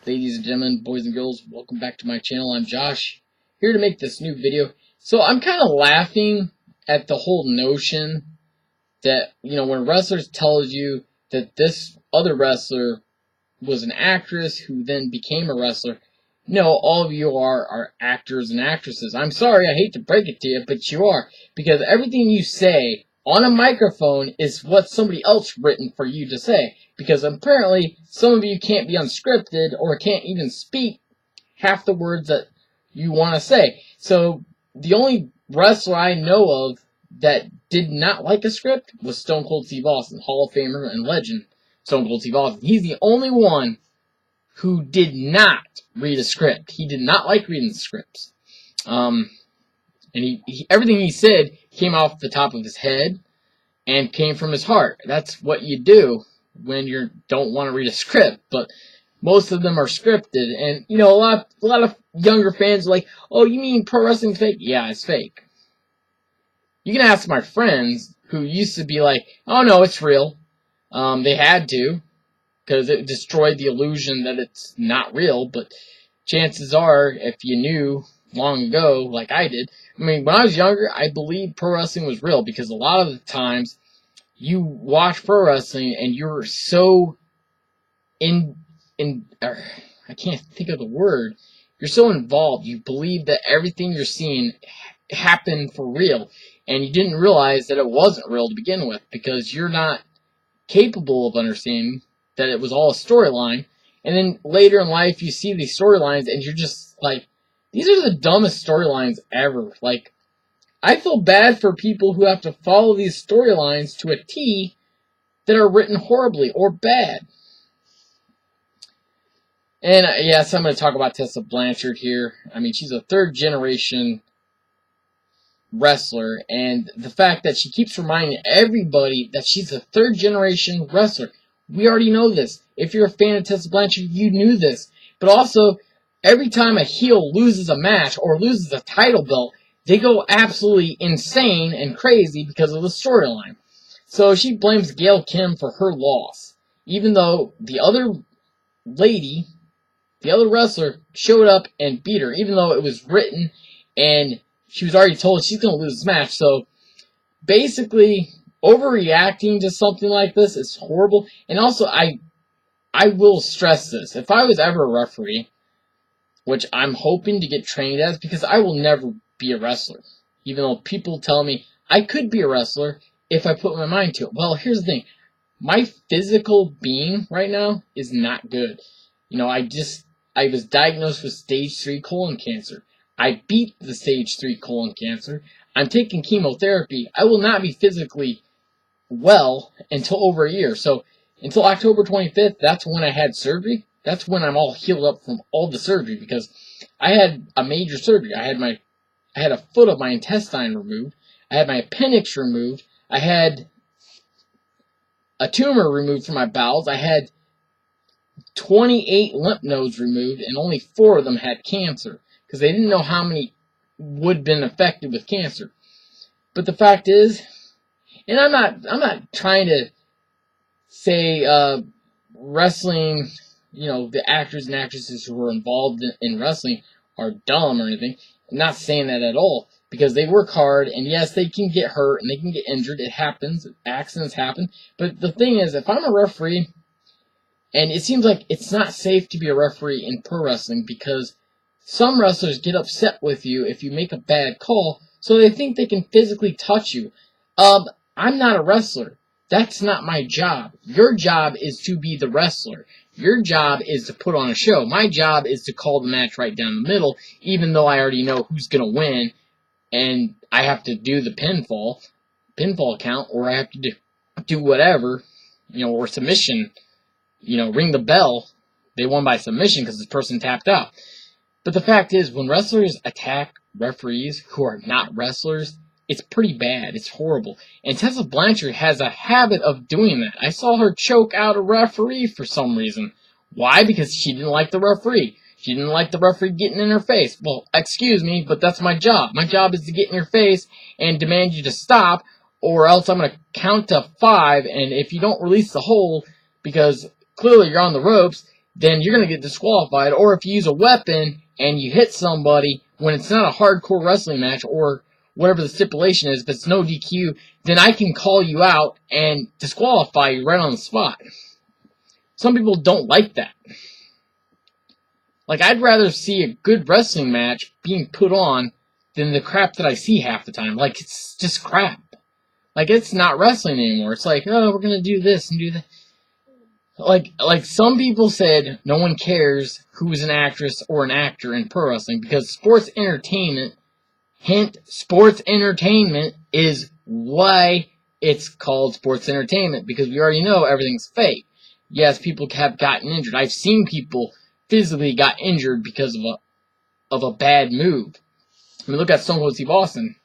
Ladies and gentlemen, boys and girls, welcome back to my channel. I'm Josh, here to make this new video. So I'm kind of laughing at the whole notion that, when wrestlers tells you that this other wrestler was an actress who then became a wrestler. No, all of you are actors and actresses. I'm sorry, I hate to break it to you, but you are. Because everything you say on a microphone is what somebody else written for you to say. Because apparently, some of you can't be unscripted or can't even speak half the words that you want to say. So, the only wrestler I know of that did not like a script was Stone Cold Steve Austin, Hall of Famer and legend Stone Cold Steve Austin. He's the only one who did not read a script. He did not like reading the scripts. And everything he said came off the top of his head and came from his heart. That's what you do when you don't want to read a script, but most of them are scripted. And, a lot of younger fans are like, oh, you mean pro wrestling's fake? Yeah, it's fake. You can ask my friends who used to be like, oh, no, it's real. They had to, because it destroyed the illusion that it's not real, but chances are, if you knew long ago, like I did, when I was younger, I believed pro wrestling was real, because a lot of the times, you watch pro wrestling, and you're so I can't think of the word, you're so involved, you believe that everything you're seeing happened for real, and you didn't realize that it wasn't real to begin with, because you're not capable of understanding that it was all a storyline. And then later in life, you see these storylines, and you're just like, these are the dumbest storylines ever. Like, I feel bad for people who have to follow these storylines to a T that are written horribly or bad. And yes, I'm going to talk about Tessa Blanchard here. She's a third-generation wrestler, and the fact that she keeps reminding everybody that she's a third-generation wrestler. We already know this. If you're a fan of Tessa Blanchard, you knew this. But also, every time a heel loses a match or loses a title belt, they go absolutely insane and crazy because of the storyline. So she blames Gail Kim for her loss, even though the other lady, the other wrestler, showed up and beat her, even though it was written and she was already told she's going to lose this match. So, basically, overreacting to something like this is horrible. And also, I will stress this. If I was ever a referee, which I'm hoping to get trained as, because I will never be a wrestler. Even though people tell me I could be a wrestler if I put my mind to it. Well, here's the thing. My physical being right now is not good. I was diagnosed with stage 3 colon cancer. I beat the stage 3 colon cancer. I'm taking chemotherapy. I will not be physically well until over a year. So, until October 25th, that's when I had surgery. That's when I'm all healed up from all the surgery, because I had a major surgery. I had a foot of my intestine removed. I had my appendix removed. I had a tumor removed from my bowels. I had 28 lymph nodes removed, and only 4 of them had cancer, because they didn't know how many would have been affected with cancer. But the fact is, and I'm not trying to say wrestling, the actors and actresses who are involved in wrestling are dumb or anything. I'm not saying that at all, because they work hard, and yes, they can get hurt and they can get injured. It happens. Accidents happen. But the thing is, if I'm a referee, and it seems like it's not safe to be a referee in pro wrestling, because some wrestlers get upset with you if you make a bad call, so they think they can physically touch you. I'm not a wrestler. That's not my job. Your job is to be the wrestler. Your job is to put on a show. My job is to call the match right down the middle, even though I already know who's going to win, and I have to do the pinfall count, or I have to do whatever, or submission, ring the bell. They won by submission because this person tapped out. But the fact is, when wrestlers attack referees who are not wrestlers, it's pretty bad. It's horrible. And Tessa Blanchard has a habit of doing that. I saw her choke out a referee for some reason. Why? Because she didn't like the referee. She didn't like the referee getting in her face. Well, excuse me, but that's my job. My job is to get in your face and demand you to stop, or else I'm going to count to 5, and if you don't release the hold, because clearly you're on the ropes, then you're going to get disqualified. Or if you use a weapon and you hit somebody when it's not a hardcore wrestling match or whatever the stipulation is, if it's no DQ, then I can call you out and disqualify you right on the spot. Some people don't like that. Like, I'd rather see a good wrestling match being put on than the crap that I see half the time. Like, it's just crap. Like, it's not wrestling anymore. It's like, oh, we're gonna do this and do that. Like some people said, no one cares who's an actress or an actor in pro wrestling because sports entertainment, hint, sports entertainment is why it's called sports entertainment, because we already know everything's fake. Yes, people have gotten injured. I've seen people physically got injured because of a bad move. I mean, look at Stone Cold Steve Austin.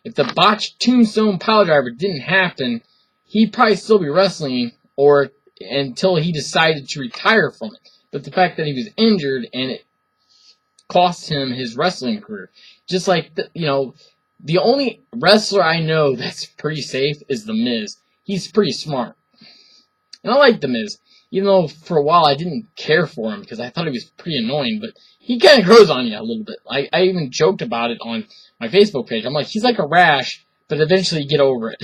If the botched tombstone piledriver didn't happen, he'd probably still be wrestling or until he decided to retire from it. But the fact that he was injured and it cost him his wrestling career. Just like, the only wrestler I know that's pretty safe is The Miz. He's pretty smart. And I like The Miz. Even though for a while I didn't care for him because I thought he was pretty annoying. But he kind of grows on you a little bit. I even joked about it on my Facebook page. I'm like, he's like a rash, but eventually you get over it.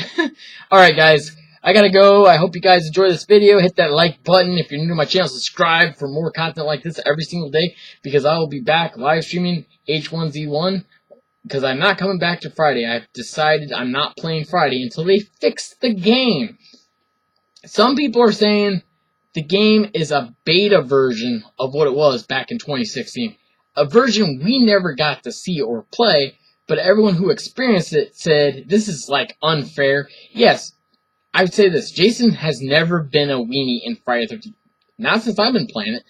Alright guys, I gotta go. I hope you guys enjoy this video. Hit that like button. If you're new to my channel, subscribe for more content like this every single day, because I will be back live streaming H1Z1, because I'm not coming back to Friday. I've decided I'm not playing Friday until they fix the game. Some people are saying the game is a beta version of what it was back in 2016. A version we never got to see or play, but everyone who experienced it said this is like unfair. Yes, I would say this. Jason has never been a weenie in Friday the 13th. Not since I've been playing it.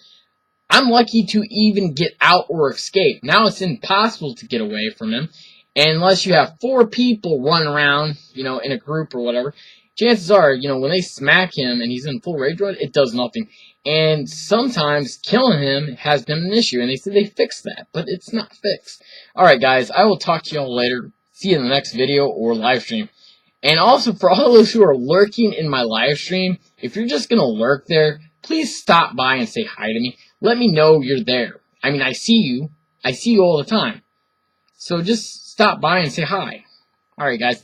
I'm lucky to even get out or escape. Now it's impossible to get away from him. And unless you have 4 people running around, in a group or whatever, chances are, when they smack him and he's in full rage mode, it does nothing. And sometimes killing him has been an issue. And they said they fixed that, but it's not fixed. Alright guys, I will talk to y'all later. See you in the next video or live stream. And also, for all those who are lurking in my live stream, if you're just going to lurk there, please stop by and say hi to me. Let me know you're there. I mean, I see you. I see you all the time. So just stop by and say hi. Alright, guys.